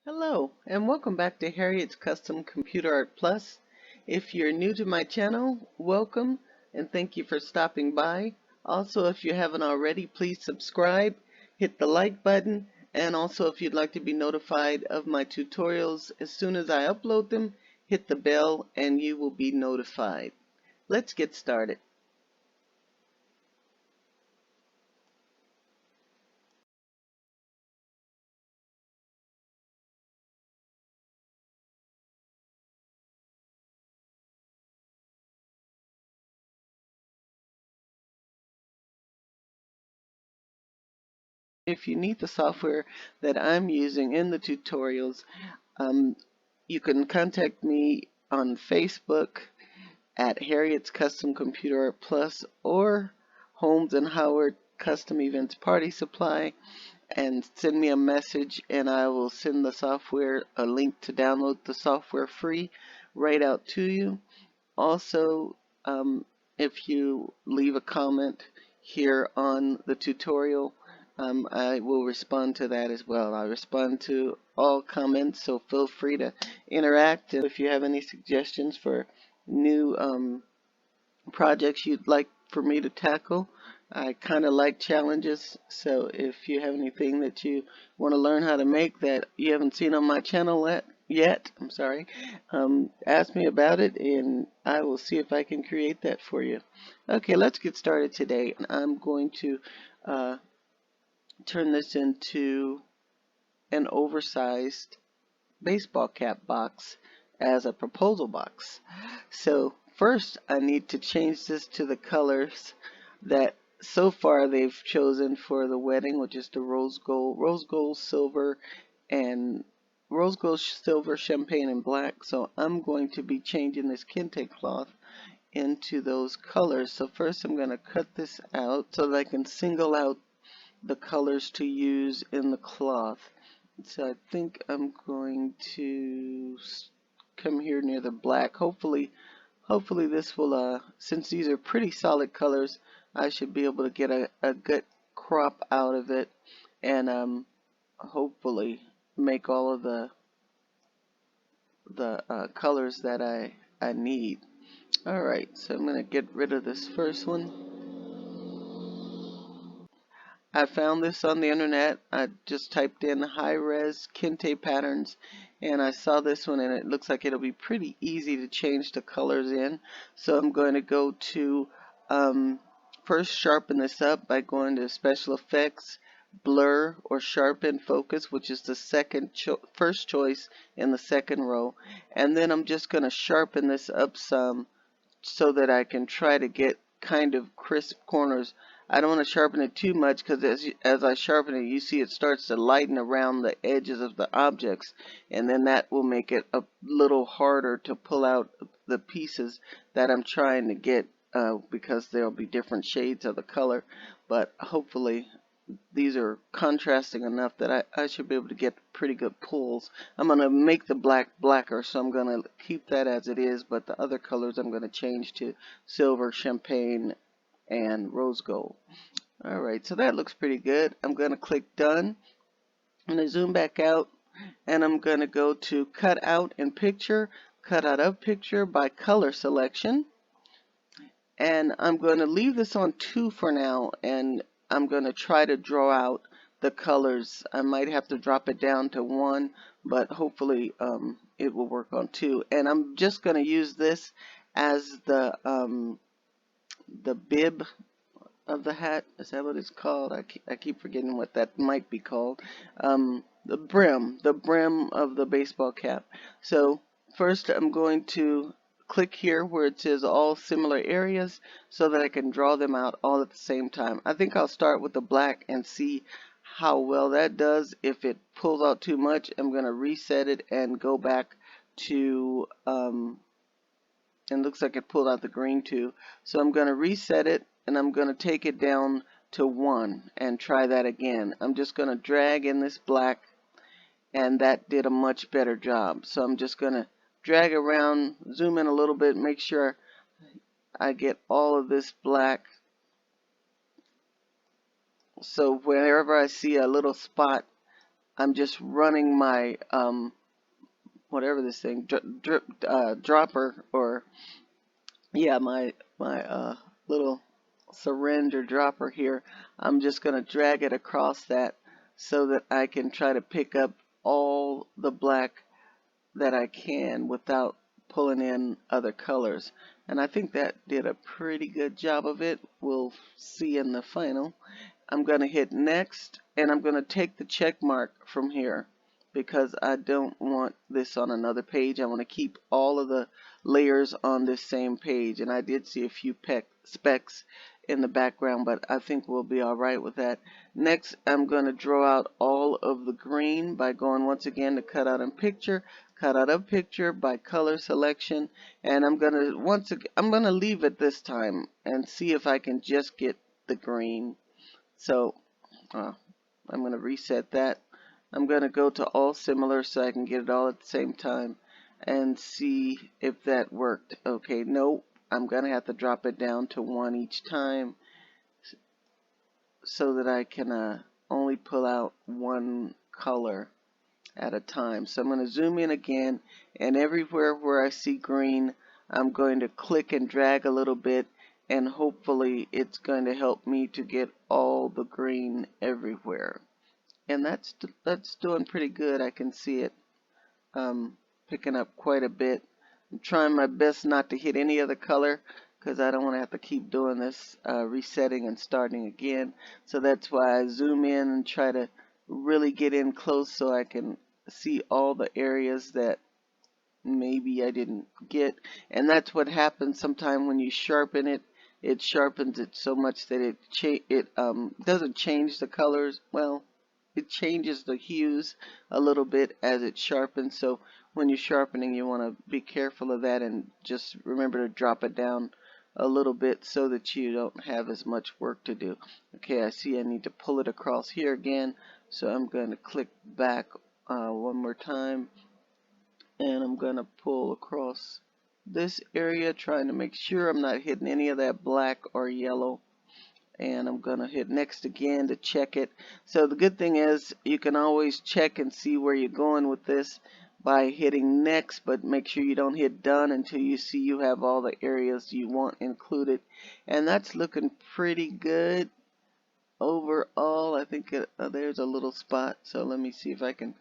Hello, and welcome back to Harriet's Custom Computer Art Plus. If you're new to my channel, welcome, and thank you for stopping by. Also, if you haven't already, please subscribe, hit the like button, and also if you'd like to be notified of my tutorials as soon as I upload them, hit the bell and you will be notified. Let's get started. If you need the software that I'm using in the tutorials, um, you can contact me on Facebook at Harriet's Custom Computer Art Plus or Holmes and Howard Custom Events Party Supply, and send me a message and I will send the software a link to download the software free right out to you. Also, if you leave a comment here on the tutorial, I will respond to that as well. I respond to all comments, so feel free to interact. And if you have any suggestions for new projects you'd like for me to tackle, I kind of like challenges. So if you have anything that you want to learn how to make that you haven't seen on my channel yet, ask me about it and I will see if I can create that for you. Okay, let's get started today. I'm going to uh, turn this into an oversized baseball cap box as a proposal box. So first I need to change this to the colors that so far they've chosen for the wedding, which is the rose gold, silver, and rose gold, silver, champagne, and black. So I'm going to be changing this Kente cloth into those colors. So first I'm going to cut this out so that I can single out the colors to use in the cloth. So I think I'm going to come here near the black. Hopefully this will, since these are pretty solid colors, I should be able to get a good crop out of it and hopefully make all of the colors that I need. Alright, so I'm going to get rid of this first one. I found this on the internet. I just typed in high-res Kente patterns and I saw this one and it looks like it'll be pretty easy to change the colors in. So I'm going to go to first sharpen this up by going to special effects, blur or sharpen focus, which is the first choice in the second row, and then I'm just going to sharpen this up some so that I can try to get kind of crisp corners. I don't want to sharpen it too much because as I sharpen it, you see it starts to lighten around the edges of the objects, and then that will make it a little harder to pull out the pieces that I'm trying to get, because there'll be different shades of the color. But hopefully these are contrasting enough that I should be able to get pretty good pulls. I'm going to make the black blacker, so I'm going to keep that as it is, but the other colors I'm going to change to silver, champagne, and rose gold. Alright, so that looks pretty good. I'm going to click done. I'm going to zoom back out and I'm going to go to cut out in picture, cut out of picture by color selection. And I'm going to leave this on 2 for now, and I'm going to try to draw out the colors. I might have to drop it down to 1, but hopefully it will work on 2. And I'm just going to use this as the bib of the hat. Is that what it's called? I keep forgetting what that might be called. The brim of the baseball cap. So first I'm going to click here where it says all similar areas so that I can draw them out all at the same time. I think I'll start with the black and see how well that does. If it pulls out too much, I'm going to reset it and go back to and looks like it pulled out the green too. So I'm going to reset it and I'm going to take it down to 1 and try that again. I'm just going to drag in this black and that did a much better job. So I'm just going to drag around, zoom in a little bit, make sure I get all of this black. So wherever I see a little spot, I'm just running my whatever this thing dropper, or yeah, my little syringe or dropper here. I'm just gonna drag it across that so that I can try to pick up all the black that I can without pulling in other colors. And I think that did a pretty good job of it. We'll see in the final. I'm going to hit next, and I'm going to take the check mark from here because I don't want this on another page. I want to keep all of the layers on this same page, and I did see a few specks in the background, but I think we'll be all right with that. Next, I'm going to draw out all of the green by going once again to cut out in picture, cut out of picture by color selection, and I'm going to leave it this time and see if I can just get the green. So I'm going to reset that. I'm going to go to all similar so I can get it all at the same time and see if that worked. Okay, nope. I'm going to have to drop it down to 1 each time so that I can only pull out one color at a time. So I'm going to zoom in again, and everywhere where I see green, I'm going to click and drag a little bit, and hopefully it's going to help me to get all the green everywhere. And that's doing pretty good. I can see it picking up quite a bit. I'm trying my best not to hit any other color because I don't want to have to keep doing this resetting and starting again. So that's why I zoom in and try to really get in close so I can see all the areas that maybe I didn't get. And that's what happens sometimes when you sharpen it. It sharpens it so much that it doesn't change the colors. Well, it changes the hues a little bit as it sharpens. So when you're sharpening, you want to be careful of that and just remember to drop it down a little bit so that you don't have as much work to do. Okay, I see I need to pull it across here again, so I'm going to click back one more time, and I'm going to pull across this area, trying to make sure I'm not hitting any of that black or yellow. And I'm going to hit next again to check it. So the good thing is you can always check and see where you're going with this by hitting next, but make sure you don't hit done until you see you have all the areas you want included. And that's looking pretty good overall. I think there's a little spot, so let me see if I can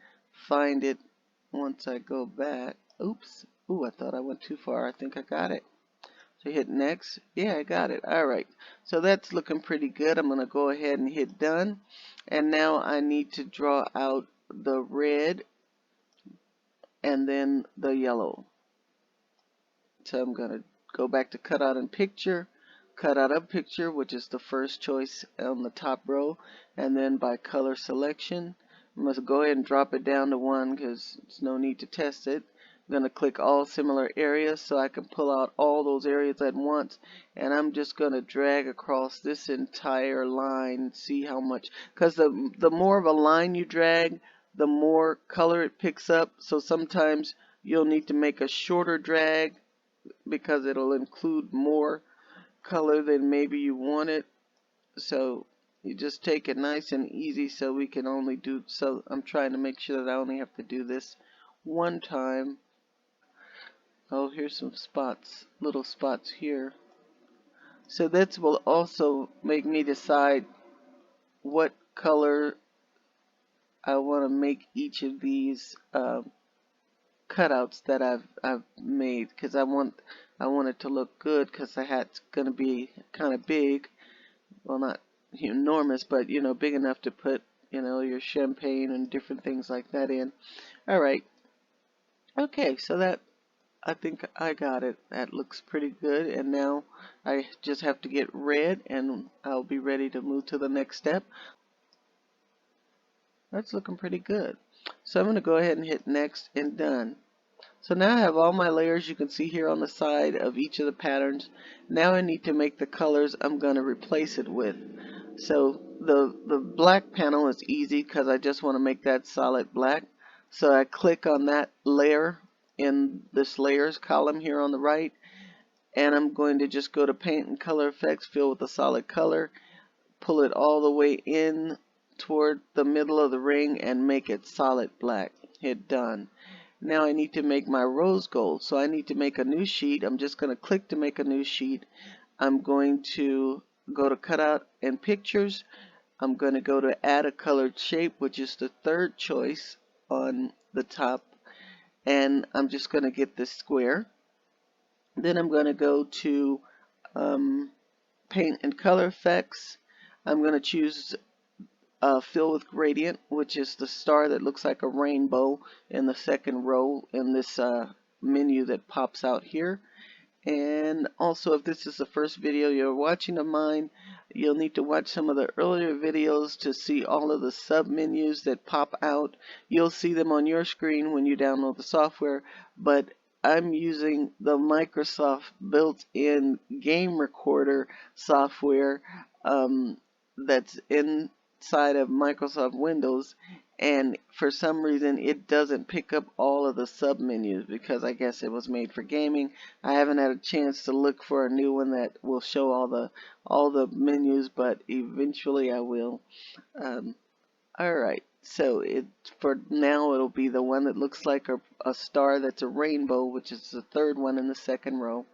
find it once I go back. Oops. Ooh, I thought I went too far. I think I got it. So hit next. Yeah, I got it. Alright, so that's looking pretty good. I'm going to go ahead and hit done. And now I need to draw out the red and then the yellow. So I'm going to go back to cut out in picture, cut out of picture, which is the first choice on the top row, and then by color selection. I'm going to go ahead and drop it down to 1 because there's no need to test it. I'm going to click all similar areas so I can pull out all those areas at once, and I'm just going to drag across this entire line, see how much, because the more of a line you drag, the more color it picks up. So sometimes you'll need to make a shorter drag because it'll include more color than maybe you want it. So you just take it nice and easy so we can only do, so I'm trying to make sure that I only have to do this one time. Oh, here's some spots, little spots here. So this will also make me decide what color I want to make each of these cutouts that I've made, because I want it to look good, because the hat's going to be kind of big. Well, not enormous, but you know, big enough to put, you know, your champagne and different things like that in. All right. Okay, so that, I think I got it. That looks pretty good. And now I just have to get red and I'll be ready to move to the next step. That's looking pretty good. So I'm going to go ahead and hit next and done. So now I have all my layers you can see here on the side of each of the patterns. Now I need to make the colors I'm going to replace it with. So the black panel is easy because I just want to make that solid black. So I click on that layer in this layers column here on the right, and I'm going to just go to paint and color effects, fill with a solid color, pull it all the way in toward the middle of the ring and make it solid black. Hit done. Now I need to make my rose gold, so I need to make a new sheet. I'm just going to click to make a new sheet. I'm going to go to cutout and pictures. I'm going to go to add a colored shape, which is the third choice on the top, and I'm just going to get this square. Then I'm going to go to paint and color effects. I'm going to choose fill with gradient, which is the star that looks like a rainbow in the second row in this menu that pops out here. And also, if this is the first video you're watching of mine, you'll need to watch some of the earlier videos to see all of the sub menus that pop out. You'll see them on your screen when you download the software, but I'm using the Microsoft built-in game recorder software that's inside of Microsoft Windows, and for some reason it doesn't pick up all of the sub menus because I guess it was made for gaming. I haven't had a chance to look for a new one that will show all the menus, but eventually I will. Alright, so for now it'll be the one that looks like a star that's a rainbow, which is the third one in the second row.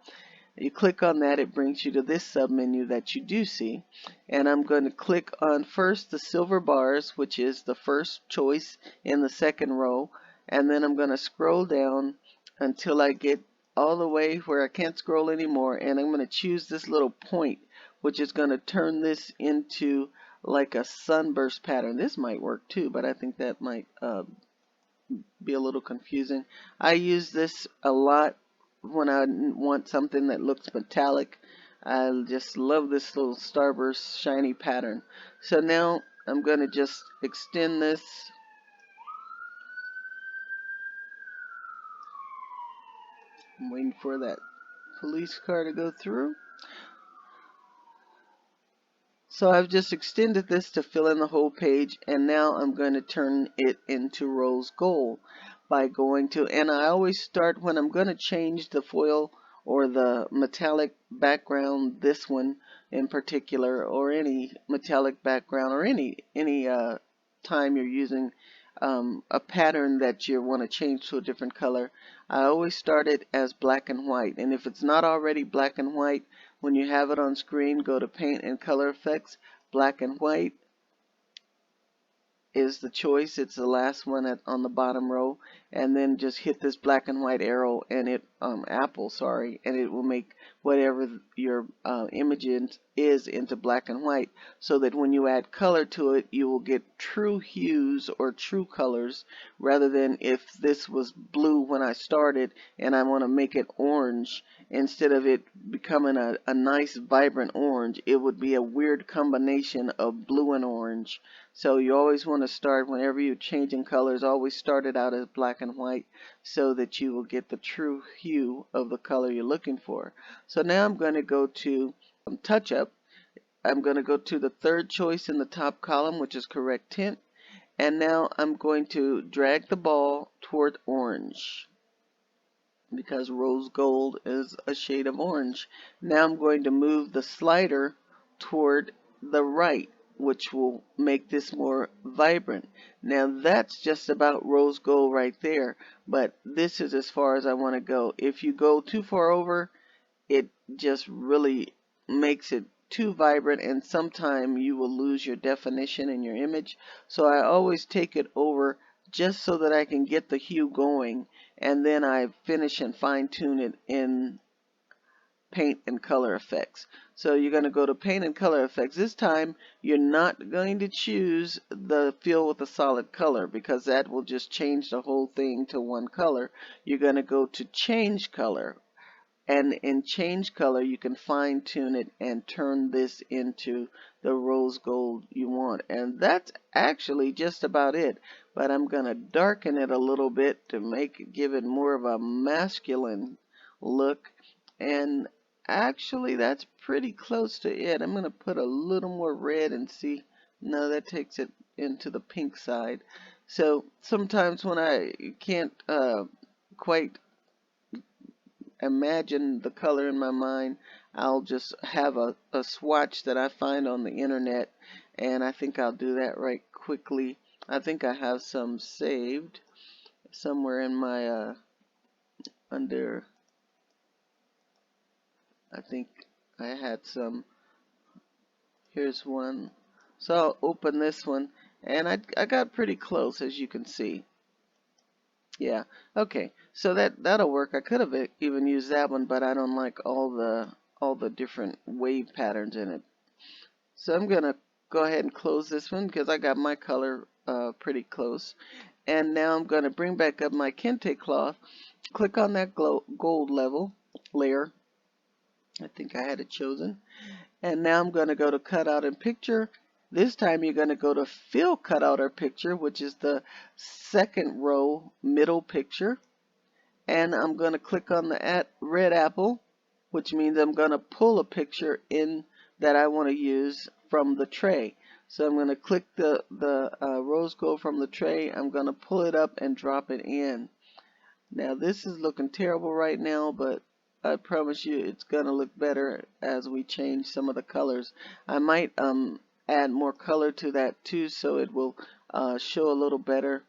You click on that, it brings you to this submenu that you do see, and I'm going to click on first the silver bars, which is the first choice in the second row, and then I'm going to scroll down until I get all the way where I can't scroll anymore, and I'm going to choose this little point, which is going to turn this into like a sunburst pattern. This might work too, but I think that might be a little confusing. I use this a lot when I want something that looks metallic. I just love this little starburst shiny pattern. So now I'm going to just extend this. I'm waiting for that police car to go through. So I've just extended this to fill in the whole page, and now I'm going to turn it into rose gold by going to, and I always start when I'm going to change the foil or the metallic background, this one in particular, or any metallic background, or any time you're using a pattern that you want to change to a different color. I always start it as black and white, and if it's not already black and white, when you have it on screen, go to Paint and Color Effects. Black and white is the choice. It's the last one on the bottom row, and then just hit this black and white arrow, and it apple, sorry, and it will make whatever your image is into black and white, so that when you add color to it, you will get true hues or true colors, rather than if this was blue when I started and I want to make it orange. Instead of it becoming a nice vibrant orange, it would be a weird combination of blue and orange. So you always want to start, whenever you're changing colors, always start it out as black and white so that you will get the true hue of the color you're looking for. So now I'm going to go to touch up. I'm going to go to the third choice in the top column, which is correct tint, and now I'm going to drag the ball toward orange, because rose gold is a shade of orange. Now I'm going to move the slider toward the right, which will make this more vibrant. Now that's just about rose gold right there, but this is as far as I want to go. If you go too far over, it just really makes it too vibrant, and sometimes you will lose your definition in your image. So I always take it over just so that I can get the hue going, and then I finish and fine-tune it in Paint and Color Effects. So you're going to go to Paint and Color Effects. This time you're not going to choose the fill with a solid color, because that will just change the whole thing to one color. You're going to go to Change Color, and in Change Color you can fine tune it and turn this into the rose gold you want. And that's actually just about it, but I'm going to darken it a little bit to give it more of a masculine look, and actually that's pretty close to it. I'm going to put a little more red and see. No, that takes it into the pink side. So sometimes when I can't quite imagine the color in my mind, I'll just have a swatch that I find on the internet, and I think I'll do that right quick. quickly. I think I have some saved somewhere in my under. I think I had some. Here's one. So I'll open this one, and I got pretty close, as you can see. Yeah. Okay. So that'll work. I could have even used that one, but I don't like all the different wave patterns in it. So I'm gonna go ahead and close this one because I got my color pretty close. And now I'm gonna bring back up my Kente cloth. Click on that gold level layer. I think I had it chosen. And now I'm going to go to cutout and picture. This time you're going to go to fill cutout or picture, which is the second row middle picture. And I'm going to click on the red apple, which means I'm going to pull a picture in that I want to use from the tray. So I'm going to click the rose gold from the tray. I'm going to pull it up and drop it in. Now this is looking terrible right now, but I promise you it's gonna look better as we change some of the colors. I might add more color to that too, so it will show a little better,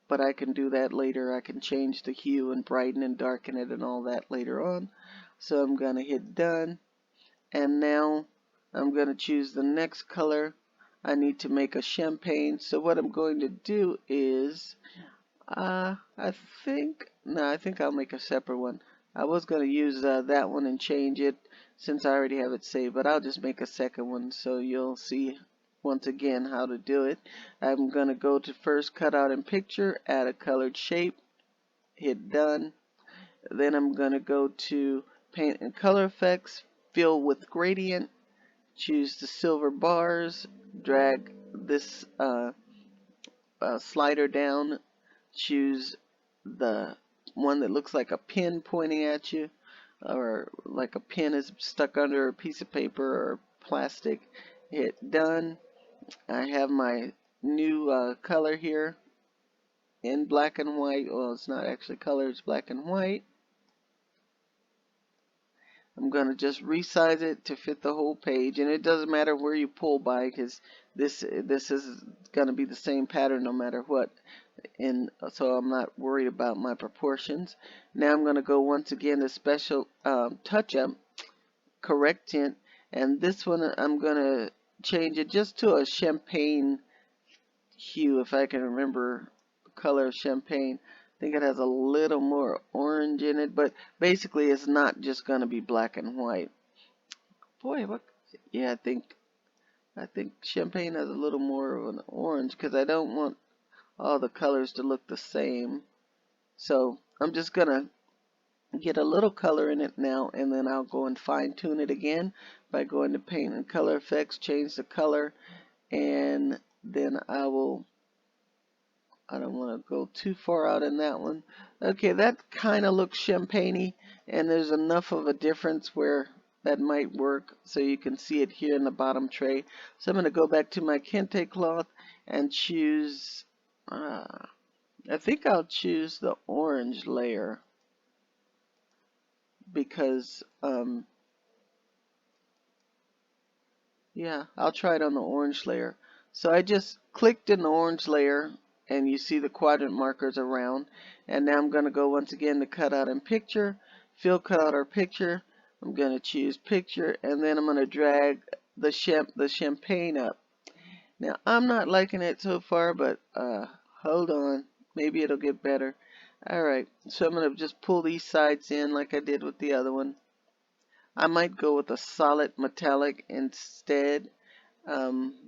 but I can do that later. I can change the hue and brighten and darken it and all that later on. So I'm gonna hit done, and now I'm gonna choose the next color. I need to make a champagne, so what I'm going to do is I think I'll make a separate one. I was going to use that one and change it since I already have it saved, but I'll just make a second one so you'll see once again how to do it. I'm going to go to first cutout and picture, add a colored shape, hit done. Then I'm going to go to paint and color effects, fill with gradient, choose the silver bars, drag this slider down, choose the one that looks like a pin pointing at you, or like a pin is stuck under a piece of paper or plastic. Hit done. I have my new color here in black and white. Well, it's not actually color, it's black and white. I'm going to just resize it to fit the whole page, and it doesn't matter where you pull by because this is going to be the same pattern no matter what, and so I'm not worried about my proportions. Now I'm going to go once again to special touch-up, correct tint, and this one I'm going to change it just to a champagne hue, if I can remember the color of champagne. I think it has a little more orange in it, but basically it's not just going to be black and white. Boy, what? Yeah, I think champagne has a little more of an orange because I don't want all the colors to look the same. So I'm just going to get a little color in it now, and then I'll go and fine tune it again by going to paint and color effects, change the color, and then I don't want to go too far out in that one. Okay, that kind of looks champagne-y, and there's enough of a difference where that might work, so you can see it here in the bottom tray. So I'm going to go back to my Kente cloth and choose, I think I'll choose the orange layer because, yeah, I'll try it on the orange layer. So I just clicked in the orange layer, and you see the quadrant markers around. And now I'm going to go once again to cutout and picture, fill cutout or picture. I'm going to choose picture, and then I'm going to drag the champagne up. Now I'm not liking it so far, but hold on, maybe it'll get better. Alright, so I'm going to just pull these sides in like I did with the other one. I might go with a solid metallic instead,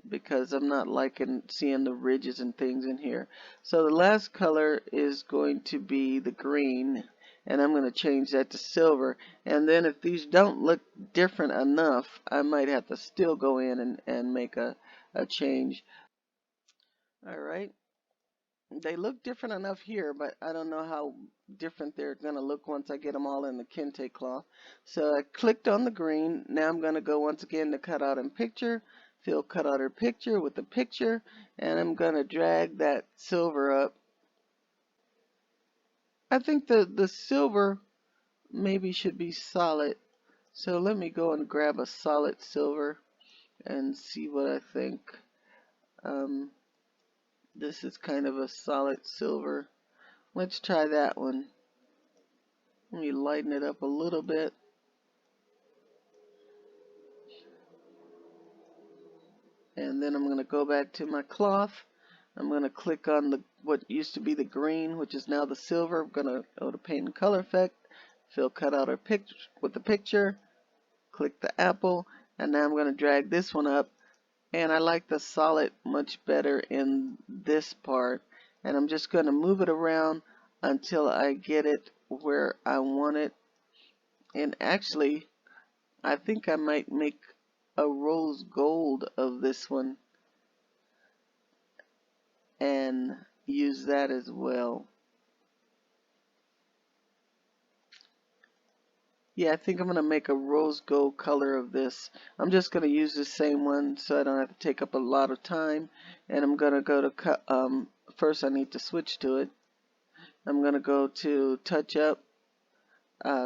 because I'm not liking seeing the ridges and things in here. So the last color is going to be the green, and I'm going to change that to silver. And then if these don't look different enough, I might have to still go in and make a change. Alright, they look different enough here, but I don't know how different they're going to look once I get them all in the Kente cloth. So I clicked on the green. Now I'm going to go once again to cutout and picture, fill cutout or picture with the picture, and I'm going to drag that silver up. I think the silver maybe should be solid. So let me go and grab a solid silver and see what I think. This is kind of a solid silver. Let's try that one. Let me lighten it up a little bit. And then I'm going to go back to my cloth. I'm going to click on the what used to be the green, which is now the silver. I'm going to go to Paint and Color Effect, fill cutout or picture with the picture, click the apple, and now I'm going to drag this one up. And I like the solid much better in this part. And I'm just going to move it around until I get it where I want it. And actually, I think I might make a rose gold of this one and use that as well. Yeah, I think I'm going to make a rose gold color of this. I'm just going to use the same one so I don't have to take up a lot of time. And I'm going to go to, first I need to switch to it. I'm going to go to Touch Up,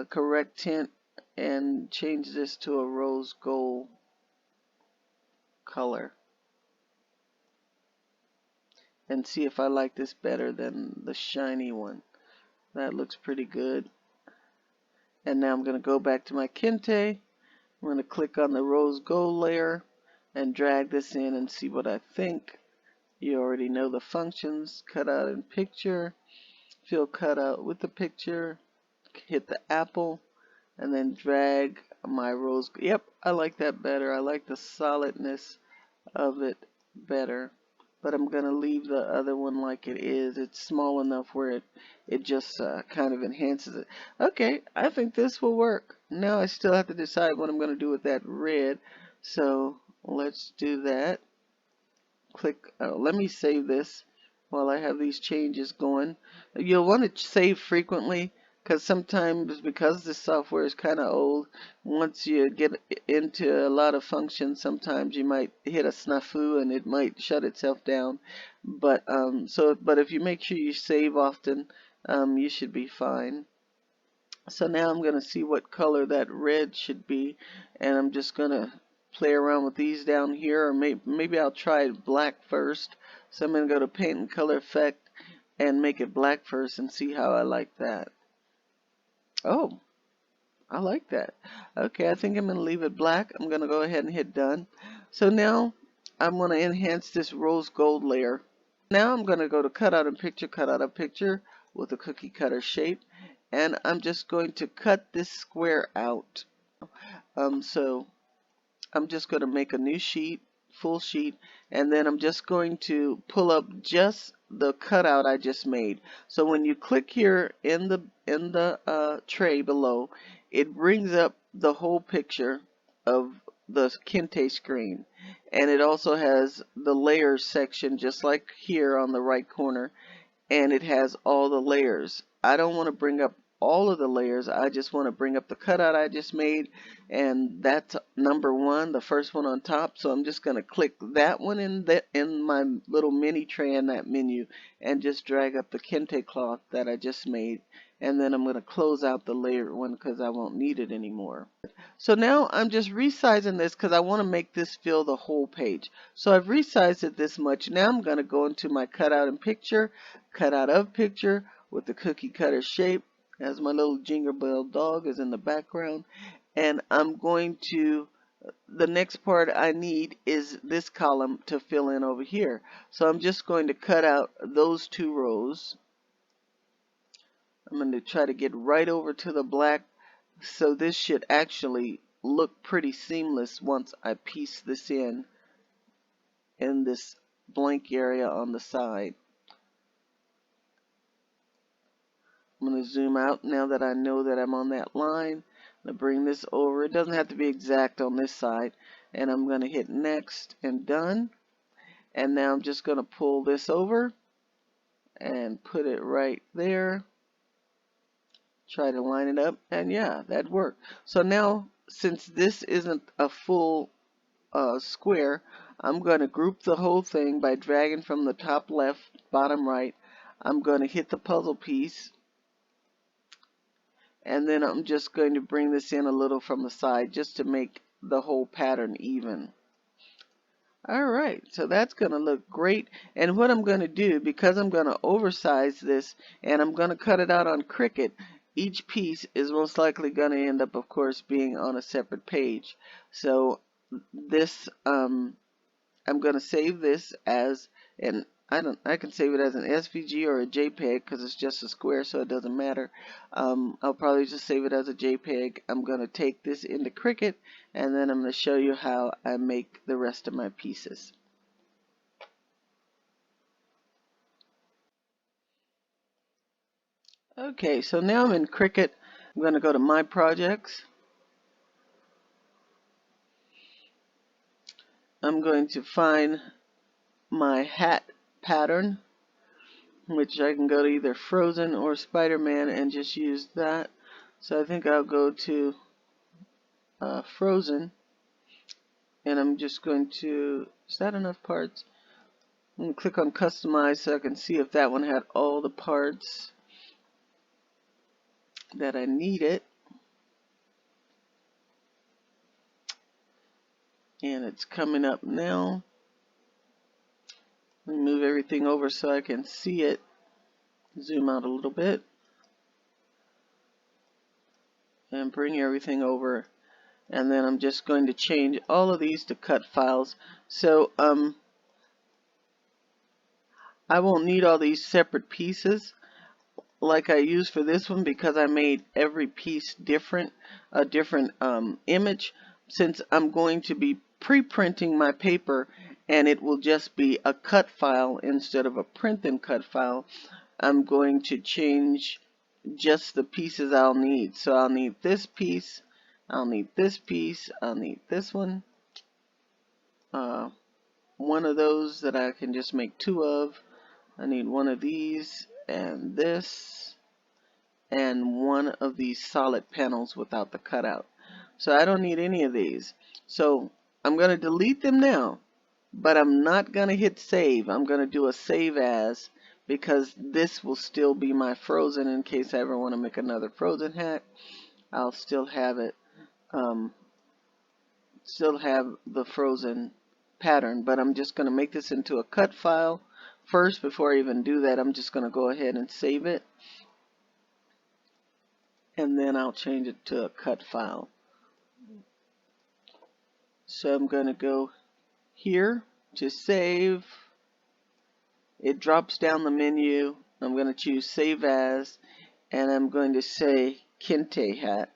Correct Tint, and change this to a rose gold color. And see if I like this better than the shiny one. That looks pretty good. And now I'm going to go back to my Kente. I'm going to click on the rose gold layer and drag this in and see what I think. You already know the functions. Cut out in picture, fill cutout with the picture, hit the apple, and then drag my rose. Yep, I like that better. I like the solidness of it better. But I'm going to leave the other one like it is. It's small enough where it just kind of enhances it. Okay, I think this will work. Now I still have to decide what I'm going to do with that red. So let's do that. Click, let me save this while I have these changes going. You'll want to save frequently because sometimes, because this software is kind of old, once you get into a lot of functions, sometimes you might hit a snafu and it might shut itself down. But but if you make sure you save often, you should be fine. So now I'm going to see what color that red should be, and I'm just going to play around with these down here, or maybe I'll try black first. So I'm going to go to Paint and Color Effect and make it black first and see how I like that. Oh, I like that. Okay, I think I'm going to leave it black. I'm going to go ahead and hit done. So now I'm going to enhance this rose gold layer. Now I'm going to go to Cutout and Picture, Cut Out a Picture with a cookie cutter shape. And I'm just going to cut this square out. So I'm just going to make a new sheet, full sheet, and then I'm just going to pull up just the cutout I just made. So when you click here in the tray below, it brings up the whole picture of the Kente screen, and it also has the layers section just like here on the right corner, and it has all the layers. I don't want to bring up all of the layers. I just want to bring up the cutout I just made, and that's number one, the first one on top. So I'm just going to click that one in my little mini tray in that menu and just drag up the Kente cloth that I just made, and then I'm going to close out the layered one because I won't need it anymore. So now I'm just resizing this because I want to make this fill the whole page. So I've resized it this much. Now I'm going to go into my cutout and picture, cutout of picture with the cookie cutter shape, as my little jingle bell dog is in the background. And I'm going to, the next part I need is this column to fill in over here. So I'm just going to cut out those two rows. I'm going to try to get right over to the black. So this should actually look pretty seamless once I piece this in this blank area on the side. I'm going to zoom out now that I know that I'm on that line. I'm going to bring this over. It doesn't have to be exact on this side. And I'm going to hit next and done. And now I'm just going to pull this over and put it right there. Try to line it up, and yeah, that worked. So now, since this isn't a full square, I'm going to group the whole thing by dragging from the top left, bottom right. I'm going to hit the puzzle piece, and then I'm just going to bring this in a little from the side just to make the whole pattern even. Alright, so that's going to look great. And what I'm going to do, because I'm going to oversize this and I'm going to cut it out on Cricut, each piece is most likely going to end up, of course, being on a separate page. So this, I'm going to save this as an, I can save it as an SVG or a JPEG because it's just a square, so it doesn't matter. I'll probably just save it as a JPEG. I'm going to take this into Cricut, and then I'm going to show you how I make the rest of my pieces. Okay, so now I'm in Cricut. I'm going to go to My Projects. I'm going to find my hat pattern, which I can go to either Frozen or Spider-Man and just use that. So I think I'll go to Frozen, and I'm just going to, is that enough parts? I'm going to click on Customize so I can see if that one had all the parts that I needed. And it's coming up now. Let me move everything over so I can see it. Zoom out a little bit. And bring everything over. And then I'm just going to change all of these to cut files. So I won't need all these separate pieces like I used for this one because I made every piece different, a different image. Since I'm going to be pre-printing my paper and it will just be a cut file instead of a print and cut file, I'm going to change just the pieces I'll need. So I'll need this piece, I'll need this piece, I'll need this one. One of those that I can just make two of. I need one of these and this and one of these solid panels without the cutout. So I don't need any of these. So I'm going to delete them now, but I'm not going to hit save. I'm going to do a save as because this will still be my Frozen in case I ever want to make another Frozen hat. I'll still have it, still have the Frozen pattern, but I'm just going to make this into a cut file. First, before I even do that, I'm just going to go ahead and save it. And then I'll change it to a cut file. So I'm going to go here to save. It drops down the menu. I'm going to choose Save As, and I'm going to say Kente hat,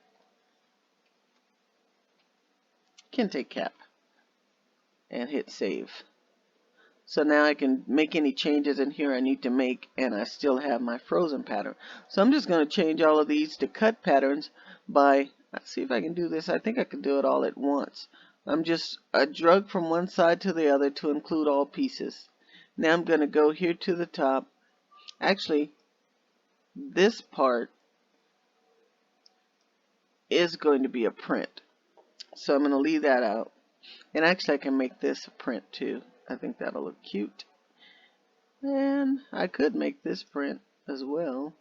Kente cap, and hit Save. So now I can make any changes in here I need to make, and I still have my Frozen pattern. So I'm just going to change all of these to cut patterns by, let's see if I can do this. I think I can do it all at once. I drug from one side to the other to include all pieces. Now I'm going to go here to the top. Actually, this part is going to be a print. So I'm going to leave that out. And actually I can make this a print too. I think that'll look cute. And I could make this print as well.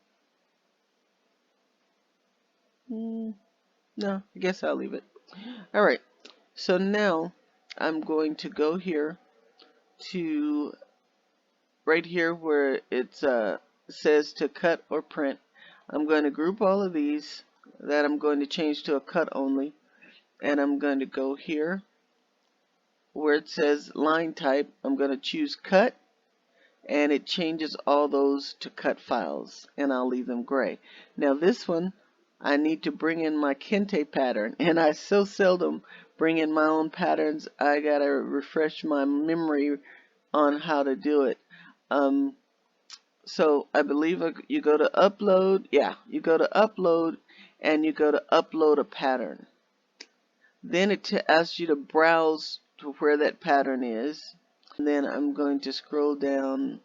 No, I guess I'll leave it. Alright, so now I'm going to go here to right here where it says to cut or print. I'm going to group all of these that I'm going to change to a cut only. And I'm going to go here where it says line type. I'm going to choose cut, and it changes all those to cut files, and I'll leave them gray. Now this one, I need to bring in my Kente pattern, and I so seldom bring in my own patterns. I gotta refresh my memory on how to do it. So I believe you go to upload. Yeah, you go to upload, and you go to upload a pattern. Then it asks you to browse to where that pattern is. And then I'm going to scroll down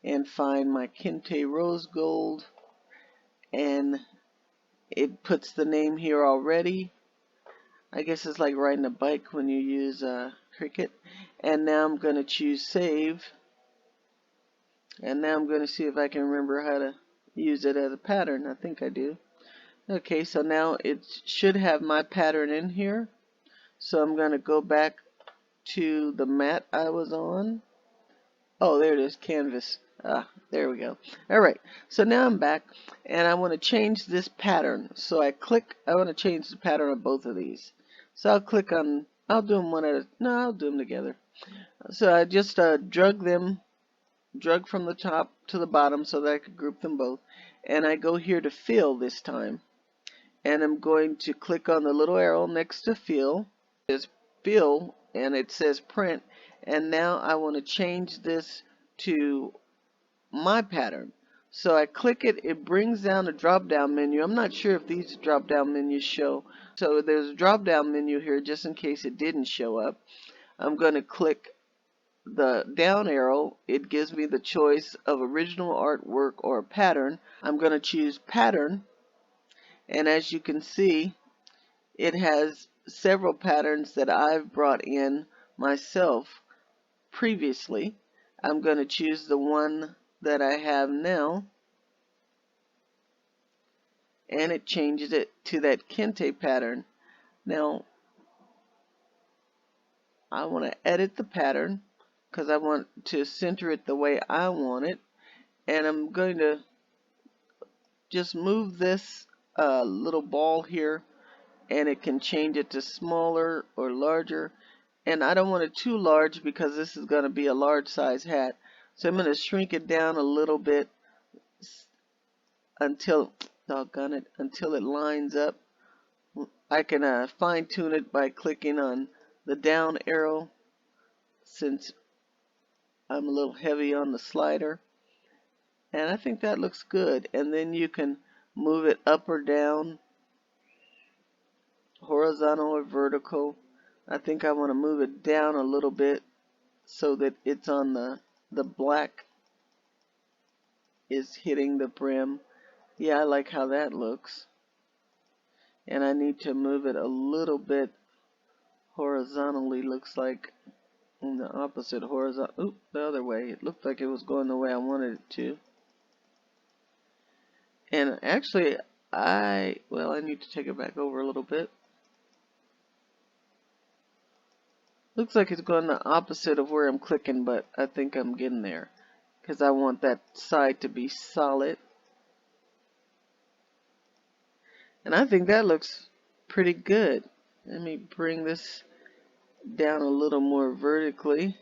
and find my Kente Rose Gold. And it puts the name here already. I guess it's like riding a bike when you use Cricut. And now I'm going to choose Save. And now I'm going to see if I can remember how to use it as a pattern. I think I do. Okay, so now it should have my pattern in here. So I'm going to go back to the mat I was on. Oh, there it is, canvas. Ah, there we go. Alright, so now I'm back and I want to change this pattern. So I want to change the pattern of both of these. So I'll click on, I'll do them one at a, no, I'll do them together. So I just drug from the top to the bottom so that I could group them both. And I go here to fill this time. And I'm going to click on the little arrow next to fill. It says fill and it says print. And now I want to change this to my pattern. So I click it, it brings down a drop down menu. I'm not sure if these drop down menus show. So there's a drop down menu here just in case it didn't show up. I'm going to click the down arrow. It gives me the choice of original artwork or a pattern. I'm going to choose pattern, and as you can see, it has several patterns that I've brought in myself previously. I'm going to choose the one that I have now, and it changes it to that Kente pattern. Now I want to edit the pattern because I want to center it the way I want it, and I'm going to just move this little ball here, and it can change it to smaller or larger. And I don't want it too large because this is going to be a large size hat, so I'm going to shrink it down a little bit until, doggone it, until it lines up. I can fine tune it by clicking on the down arrow since I'm a little heavy on the slider, and I think that looks good. And then you can move it up or down, horizontal or vertical. I think I want to move it down a little bit so that it's on the black is hitting the brim. Yeah, I like how that looks. And I need to move it a little bit horizontally, looks like, in the opposite horizontal. Oop, the other way. It looked like it was going the way I wanted it to. And actually, I need to take it back over a little bit. Looks like it's going the opposite of where I'm clicking, but I think I'm getting there because I want that side to be solid. And I think that looks pretty good. Let me bring this down a little more vertically.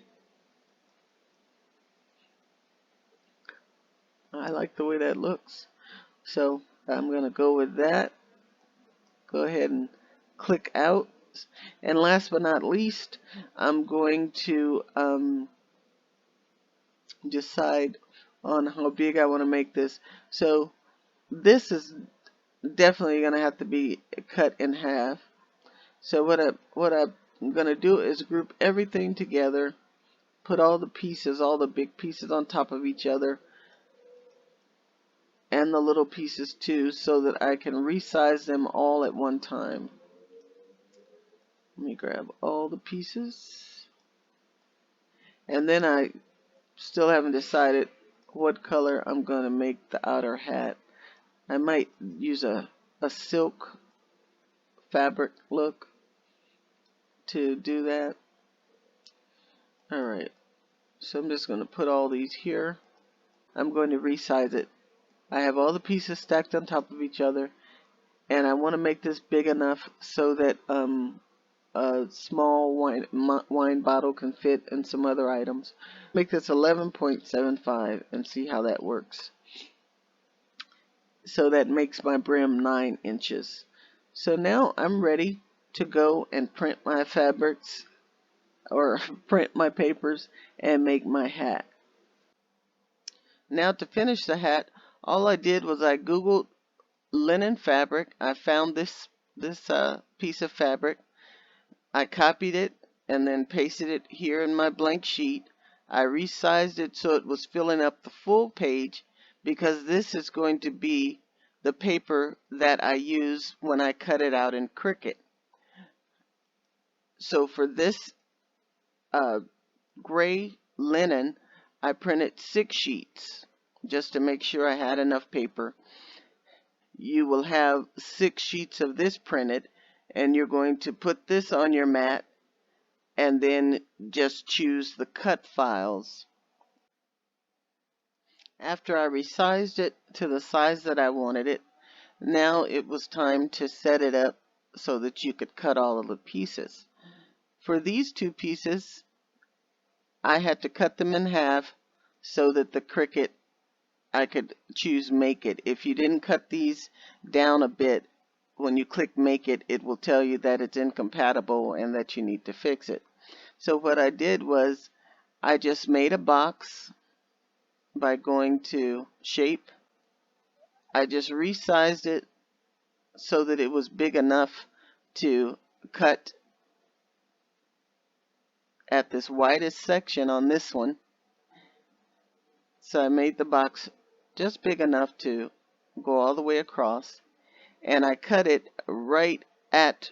I like the way that looks. So I'm going to go with that. Go ahead and click out. And last but not least, I'm going to decide on how big I want to make this. So this is definitely going to have to be cut in half. So what I'm going to do is group everything together, put all the pieces, all the big pieces on top of each other, and the little pieces too, so that I can resize them all at one time. Let me grab all the pieces. And then I still haven't decided what color I'm going to make the outer hat. I might use a silk fabric look to do that. Alright, so I'm just going to put all these here. I'm going to resize it. I have all the pieces stacked on top of each other, and I want to make this big enough so that a small wine bottle can fit and some other items. Make this 11.75 and see how that works. So that makes my brim 9 inches. So now I'm ready to go and print my fabrics, or print my papers, and make my hat. Now to finish the hat, all I did was I googled linen fabric. I found this piece of fabric. I copied it and then pasted it here in my blank sheet. I resized it so it was filling up the full page, because this is going to be the paper that I use when I cut it out in Cricut. So for this gray linen, I printed 6 sheets just to make sure I had enough paper. You will have 6 sheets of this printed, and you're going to put this on your mat and then just choose the cut files. After I resized it to the size that I wanted it, now it was time to set it up so that you could cut all of the pieces. For these two pieces, I had to cut them in half so that the Cricut, I could choose Make It. If you didn't cut these down a bit, when you click Make It, it will tell you that it's incompatible and that you need to fix it. So what I did was I just made a box by going to Shape. I just resized it so that it was big enough to cut at this widest section on this one. So I made the box just big enough to go all the way across, and I cut it right at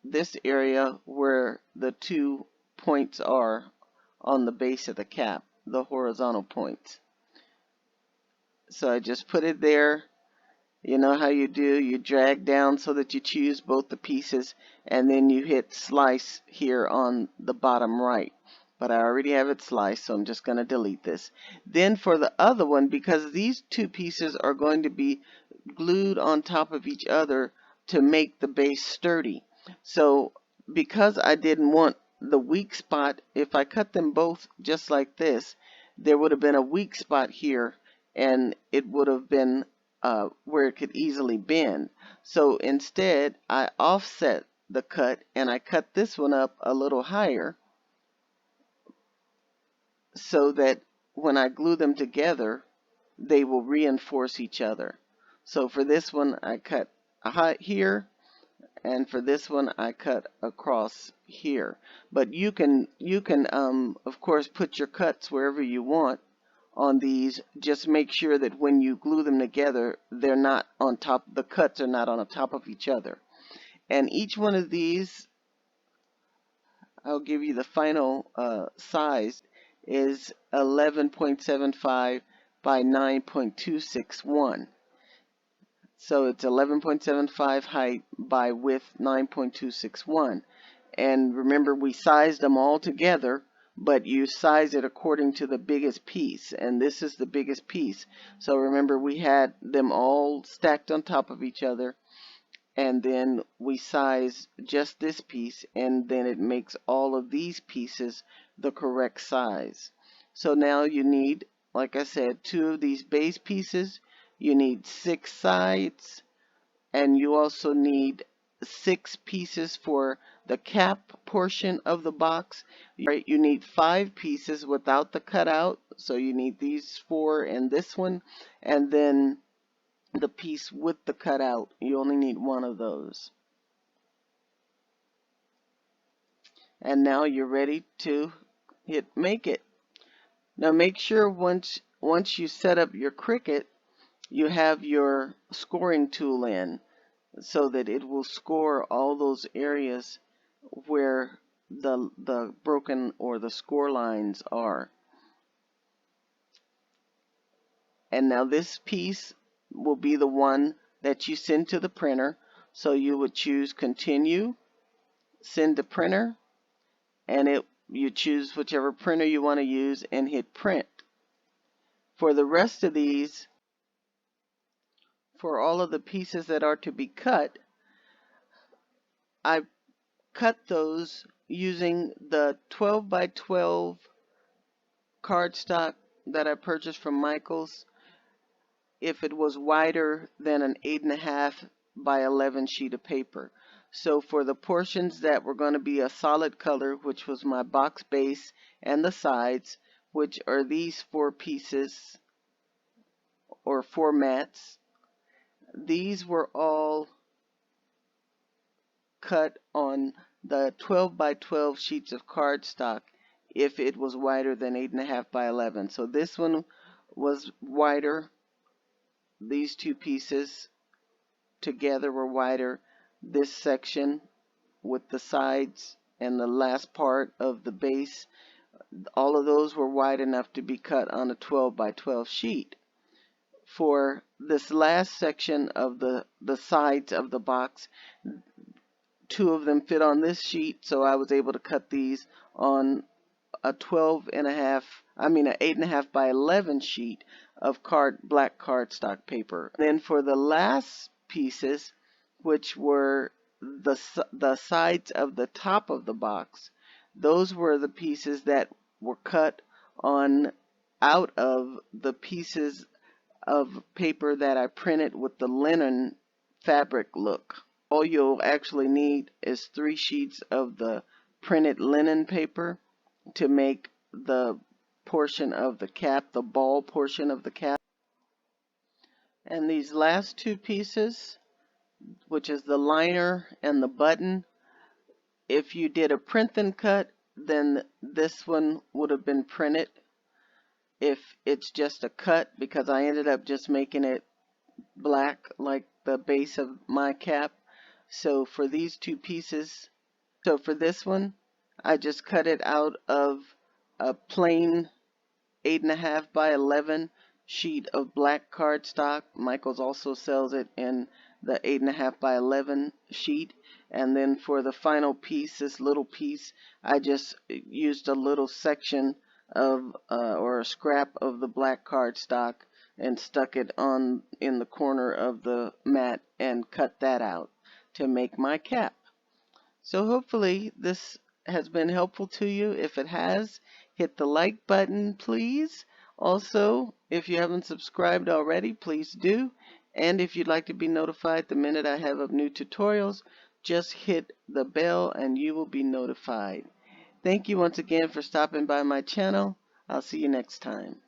this area where the 2 points are on the base of the cap, the horizontal points. So I just put it there. You know how you do, you drag down so that you choose both the pieces, and then you hit slice here on the bottom right. But I already have it sliced, so I'm just going to delete this. Then for the other one, because these two pieces are going to be glued on top of each other to make the base sturdy. So because I didn't want the weak spot, if I cut them both just like this, there would have been a weak spot here, and it would have been where it could easily bend. So instead, I offset the cut and I cut this one up a little higher so that when I glue them together, they will reinforce each other. So for this one, I cut here, and for this one, I cut across here. But you can of course put your cuts wherever you want on these. Just make sure that when you glue them together, they're not on top, the cuts are not on top of each other. And each one of these, I'll give you the final size, is 11.75 by 9.261. So it's 11.75 height by width 9.261. And remember, we sized them all together, but you size it according to the biggest piece, and this is the biggest piece. So remember, we had them all stacked on top of each other, and then we size just this piece, and then it makes all of these pieces the correct size. So now you need, like I said, 2 of these base pieces, you need 6 sides, and you also need 6 pieces for the cap portion of the box. Right, you need 5 pieces without the cutout, so you need these 4 and this one, and then the piece with the cutout, you only need 1 of those. And now you're ready to hit Make It. Now make sure once you set up your Cricut, you have your scoring tool in, so that it will score all those areas where the broken or the score lines are. And now this piece will be the one that you send to the printer. So you would choose Continue, Send to Printer, and you choose whichever printer you want to use and hit Print. For the rest of these, for all of the pieces that are to be cut, I cut those using the 12 by 12 cardstock that I purchased from Michaels, if it was wider than an 8.5 by 11 sheet of paper. So for the portions that were going to be a solid color, which was my box base and the sides, which are these 4 pieces or 4 mats, these were all cut on the 12 by 12 sheets of cardstock if it was wider than 8.5 by 11. So this one was wider. These 2 pieces together were wider. This section with the sides and the last part of the base, all of those were wide enough to be cut on a 12 by 12 sheet. For this last section of the sides of the box, two of them fit on this sheet, so I was able to cut these on a 8.5 by 11 sheet of black cardstock paper. Then for the last pieces, which were the sides of the top of the box, those were the pieces that were cut on out of the pieces of paper that I printed with the linen fabric look. All you'll actually need is 3 sheets of the printed linen paper to make the portion of the cap, the ball portion of the cap. And these last 2 pieces, which is the liner and the button, if you did a print and cut, then this one would have been printed. If it's just a cut, because I ended up just making it black like the base of my cap. So for these 2 pieces, so for this one, I just cut it out of a plain 8.5 by 11 sheet of black cardstock. Michaels also sells it in the 8.5 by 11 sheet. And then for the final piece, this little piece, I just used a little section of or a scrap of the black cardstock and stuck it on in the corner of the mat and cut that out to make my cap. So hopefully this has been helpful to you. If it has, hit the like button, please. Also, if you haven't subscribed already, please do. And if you'd like to be notified the minute I have up new tutorials, just hit the bell and you will be notified. Thank you once again for stopping by my channel. I'll see you next time.